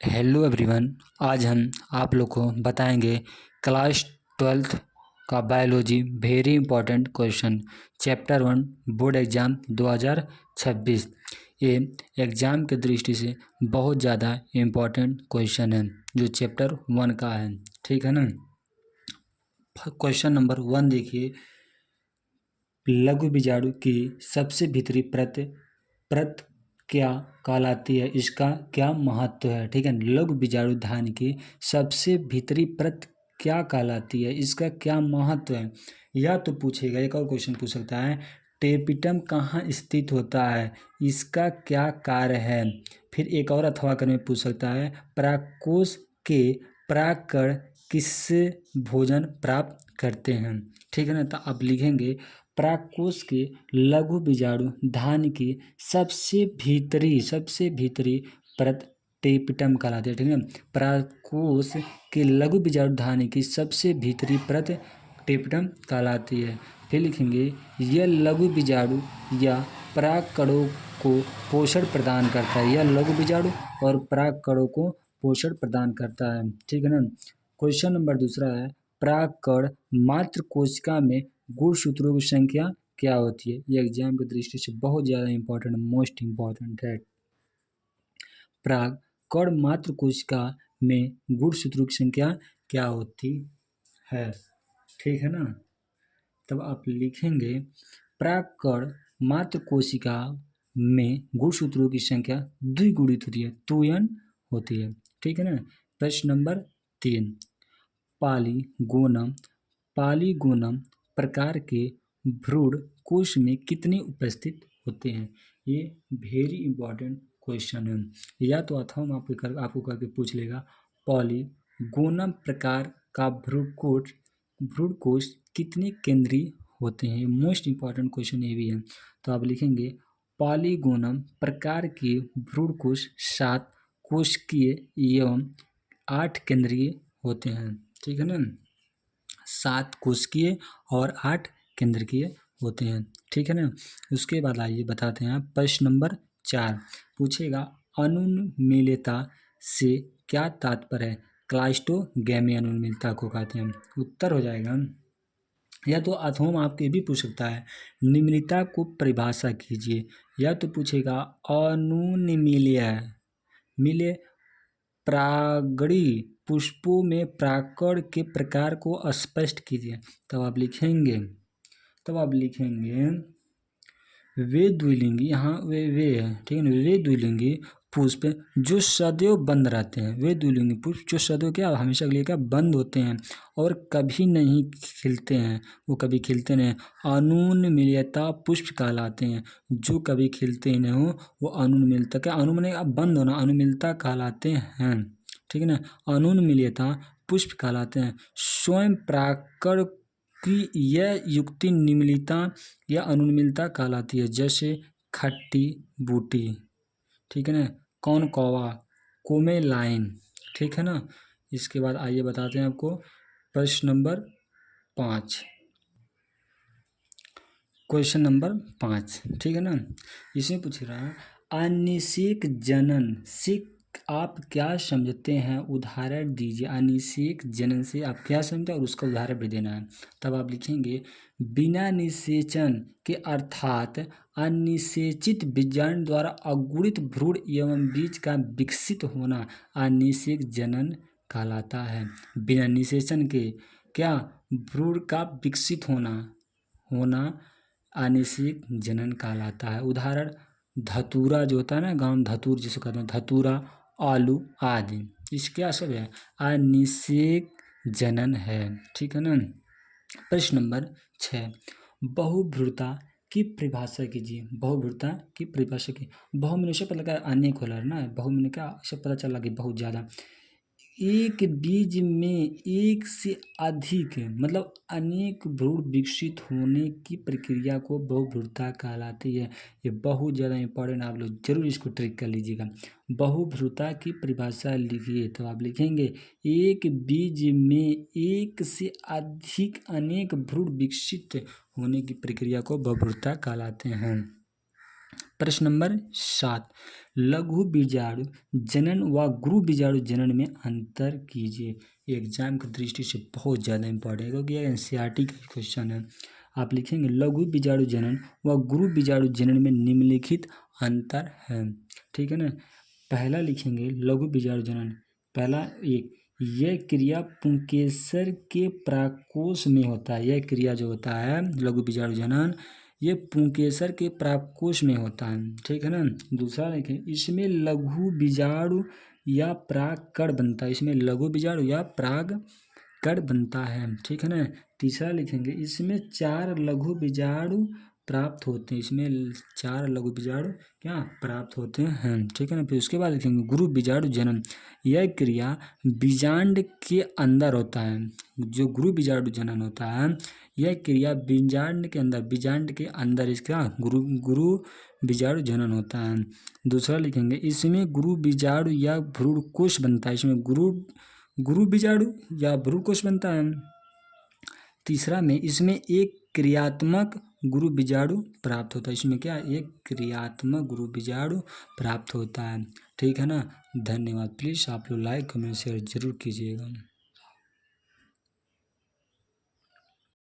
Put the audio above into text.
Hello everyone. आज हम आप लोग को बताएंगे क्लास 12th का biology very important question chapter 1 board exam 2026। ये एग्ज़ाम की दृष्टि से बहुत ज़्यादा इम्पॉर्टेंट क्वेश्चन है जो चैप्टर 1 का है। ठीक है ना। क्वेश्चन नंबर 1 देखिए, लघु बीजाणु की सबसे भीतरी परत क्या कहलाती है, इसका क्या महत्व है। ठीक है, लघु बीजाणु धान की सबसे भीतरी परत क्या कहलाती है, इसका क्या महत्व है। या तो पूछेगा, एक और क्वेश्चन पूछ सकता है, टेपिटम कहाँ स्थित होता है, इसका क्या कार्य है। फिर एक और अथवा कर में पूछ सकता है, परागकोश के परागकण किससे भोजन प्राप्त करते हैं। ठीक है ना। तो आप लिखेंगे परागकोश के लघु बीजाणु धान की सबसे भीतरी परत टेपिटम कहलाती है। ठीक है। परागकोश के लघु बीजाणु धान की सबसे भीतरी परत टेपिटम कहलाती है। फिर लिखेंगे यह लघु बीजाणु या परागकणों को पोषण प्रदान करता है। यह लघु बीजाणु और परागकणों को पोषण प्रदान करता है। ठीक है ना। क्वेश्चन नंबर दूसरा है, परागकण मात्र कोशिका में गुणसूत्रों की संख्या क्या होती है। ये एग्जाम की दृष्टि से बहुत ज़्यादा इंपॉर्टेंट, मोस्ट इंपॉर्टेंट है। परागकण मात्र कोशिका में गुणसूत्रों की संख्या क्या होती है। ठीक है ना। तब आप लिखेंगे परागकण मात्र कोशिका में गुणसूत्रों की संख्या द्विगुणित होती है, 2n होती है। ठीक है ना। प्रश्न नंबर 3, पॉलीगोनम प्रकार के भ्रूण कोश में कितने उपस्थित होते हैं। ये वेरी इंपॉर्टेंट क्वेश्चन है। या तो अथवा आपको करके पूछ लेगा, पॉलीगोनम प्रकार का भ्रूण कोश कितने केंद्रीय होते हैं। मोस्ट इंपॉर्टेंट क्वेश्चन ये भी है। तो आप लिखेंगे पॉलीगोनम प्रकार के भ्रूण कोश 7 कोशिकीय एवं 8 केंद्रीय होते हैं। ठीक है ना। 7 कोशिकीय और 8 केंद्रकीय होते हैं। ठीक है ना। उसके बाद आइए बताते हैं प्रश्न नंबर 4 पूछेगा, अनुन्मीलता से क्या तात्पर्य है। क्लास्टोगैमी अनुन्मीलता को कहते हैं। उत्तर हो जाएगा, या तो अथवा आपके भी पूछ सकता है, निम्नलिखित को परिभाषा कीजिए। या तो पूछेगा अनुन्मील्य प्रागड़ी पुष्पों में परागकण के प्रकार को स्पष्ट कीजिए। तब आप लिखेंगे वे द्विलिंगी, यहाँ वे है। ठीक है ना। वे द्विलिंगी पुष्प जो सदैव बंद रहते हैं। वे द्विलिंगी पुष्प जो सदैव क्या हमेशा के लिए क्या बंद होते हैं और कभी नहीं खिलते हैं। वो कभी खिलते नहीं। अनुन्मीलता पुष्प कहलाते हैं। जो कभी खिलते नहीं हो वो अनुन्मीलता, क्या अनुमान बंद होना, अनुन्मीलता कहलाते हैं। ठीक है ना। अनुन्मीलता पुष्प कहलाते हैं। स्वयं परागकण की यह युक्ति निम्नलिखित या अनुन्मीलता कहलाती है, जैसे खट्टी बूटी। ठीक है ना। कौन कौवा, कोमेलाइन। ठीक है ना। इसके बाद आइए बताते हैं आपको प्रश्न नंबर 5। क्वेश्चन नंबर 5, ठीक है ना। इसमें पूछ रहा है, अनिषेक जनन से आप क्या समझते हैं, उदाहरण दीजिए। अनिषेक जनन से आप क्या समझते हैं और उसका उदाहरण भी देना है। तब आप लिखेंगे बिना निषेचन के अर्थात अनिषेचित बीजाणु द्वारा अगुणित भ्रूण एवं बीज का विकसित होना अनिषेक जनन कहलाता है। बिना निषेचन के क्या भ्रूण का विकसित होना अनिषेक जनन कहलाता है। उदाहरण धतूरा जो होता है ना, गाँव धतूर जिसे कहते हैं, धतूरा, आलू आदि, इसके असर है अनिषेक जनन है। ठीक है ना। प्रश्न नंबर 6, बहुभ्रूणता की परिभाषा कीजिए। बहुभ्रूणता की परिभाषा की, बहुमिन से पता लगा अनेक होला ना, बहुमिन का से पता चला कि बहुत ज़्यादा। एक बीज में एक से अधिक मतलब अनेक भ्रूण विकसित होने की प्रक्रिया को बहुभ्रूणता कहलाती है। ये बहुत ज़्यादा इंपॉर्टेंट, आप लोग जरूर इसको ट्रिक कर लीजिएगा। बहुभ्रूणता की परिभाषा लिखिए। तो आप लिखेंगे एक बीज में एक से अधिक अनेक भ्रूण विकसित होने की प्रक्रिया को बहुभ्रूणता कहलाते हैं। प्रश्न नंबर 7, लघु बीजाणु जनन व गुरु बीजाणु जनन में अंतर कीजिए। एग्जाम की दृष्टि से बहुत ज़्यादा इंपॉर्टेंट है क्योंकि यह एनसीईआरटी का क्वेश्चन है। आप लिखेंगे लघु बीजाणु जनन व गुरु बीजाणु जनन में निम्नलिखित अंतर है। ठीक है ना। पहला लिखेंगे लघु बीजाणु जनन, पहला एक, यह क्रिया पुंकेसर के प्राकोष में होता है। यह क्रिया जो होता है लघु बीजाणु जनन, ये पुंकेसर के प्राकोष में होता है। ठीक है ना। दूसरा देखें, इसमें लघु बीजाणु या परागकण बनता है। इसमें लघु बीजाणु या परागकण बनता है। ठीक है ना। तीसरा लिखेंगे, इसमें 4 लघु बीजाणु प्राप्त होते हैं। इसमें 4 लघु बीजाणु क्या प्राप्त होते हैं। ठीक है ना। फिर उसके बाद लिखेंगे गुरु बीजाणु जनन, यह क्रिया बीजांड के अंदर होता है। जो गुरु बीजाणु जनन होता है, यह क्रिया बीजांड के अंदर इसका गुरु बीजाणु जनन होता है। दूसरा लिखेंगे, इसमें गुरु बीजाणु या भ्रूणकोष बनता है। इसमें गुरु बीजाणु या भ्रूणकोष बनता है। तीसरा में इसमें एक क्रियात्मक गुरु बीजाणु प्राप्त होता है। इसमें क्या, एक क्रियात्मक गुरु बीजाणु प्राप्त होता है। ठीक है ना। धन्यवाद। प्लीज़ आप लोग लाइक कमेंट शेयर जरूर कीजिएगा।